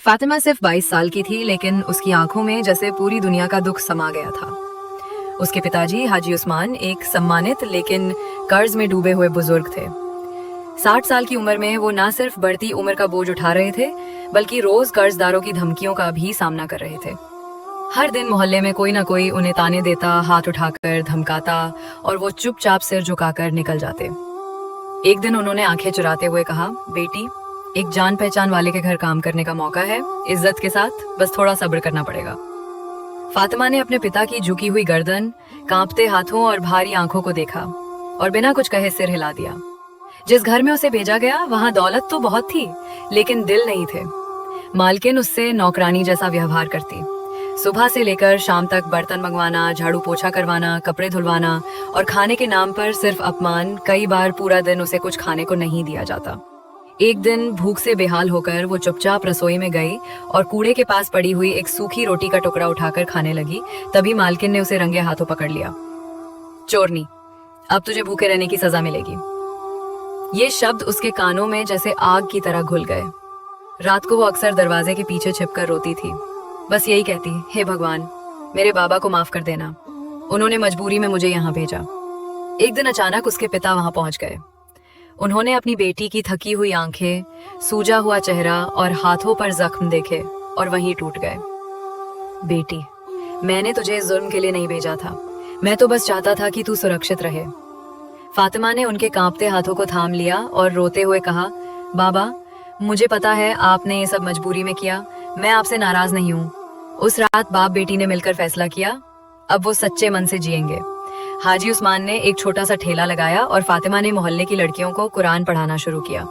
फातिमा सिर्फ 22 साल की थी, लेकिन उसकी आंखों में जैसे पूरी दुनिया का दुख समा गया था। उसके पिताजी हाजी उस्मान एक सम्मानित लेकिन कर्ज में डूबे हुए बुजुर्ग थे। 60 साल की उम्र में वो ना सिर्फ बढ़ती उम्र का बोझ उठा रहे थे, बल्कि रोज कर्जदारों की धमकियों का भी सामना कर रहे थे। हर दिन मोहल्ले में कोई ना कोई उन्हें ताने देता, हाथ उठाकर धमकाता और वो चुपचाप सिर झुकाकर निकल जाते। एक दिन उन्होंने आंखें चुराते हुए कहा, बेटी, एक जान पहचान वाले के घर काम करने का मौका है, इज्जत के साथ, बस थोड़ा सब्र करना पड़ेगा। फातिमा ने अपने पिता की झुकी हुई गर्दन, कांपते हाथों और भारी आंखों को देखा और बिना कुछ कहे सिर हिला दिया। जिस घर में उसे भेजा गया वहां दौलत तो बहुत थी, लेकिन दिल नहीं थे। मालकिन उससे नौकरानी जैसा व्यवहार करती। सुबह से लेकर शाम तक बर्तन मंगवाना, झाड़ू पोछा करवाना, कपड़े धुलवाना और खाने के नाम पर सिर्फ अपमान। कई बार पूरा दिन उसे कुछ खाने को नहीं दिया जाता। एक दिन भूख से बेहाल होकर वो चुपचाप रसोई में गई और कूड़े के पास पड़ी हुई एक सूखी रोटी का टुकड़ा उठाकर खाने लगी। तभी मालकिन ने उसे रंगे हाथों पकड़ लिया। चोरनी, अब तुझे भूखे रहने की सजा मिलेगी। ये शब्द उसके कानों में जैसे आग की तरह घुल गए। रात को वो अक्सर दरवाजे के पीछे छिपकर रोती थी, बस यही कहती, हे भगवान, मेरे बाबा को माफ कर देना, उन्होंने मजबूरी में मुझे यहाँ भेजा। एक दिन अचानक उसके पिता वहां पहुंच गए। उन्होंने अपनी बेटी की थकी हुई आंखें, सूजा हुआ चेहरा और हाथों पर जख्म देखे और वहीं टूट गए। बेटी, मैंने तुझे इस जुल्म के लिए नहीं भेजा था, मैं तो बस चाहता था कि तू सुरक्षित रहे। फातिमा ने उनके कांपते हाथों को थाम लिया और रोते हुए कहा, बाबा, मुझे पता है आपने ये सब मजबूरी में किया, मैं आपसे नाराज नहीं हूँ। उस रात बाप बेटी ने मिलकर फैसला किया, अब वो सच्चे मन से जिएंगे। हाजी उस्मान ने एक छोटा सा ठेला लगाया और फातिमा ने मोहल्ले की लड़कियों को कुरान पढ़ाना शुरू किया।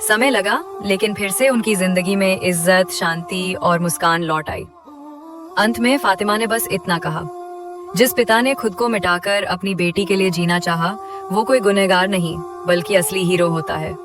समय लगा, लेकिन फिर से उनकी जिंदगी में इज्जत, शांति और मुस्कान लौट आई। अंत में फातिमा ने बस इतना कहा, जिस पिता ने खुद को मिटाकर अपनी बेटी के लिए जीना चाहा, वो कोई गुनहगार नहीं, बल्कि असली हीरो होता है।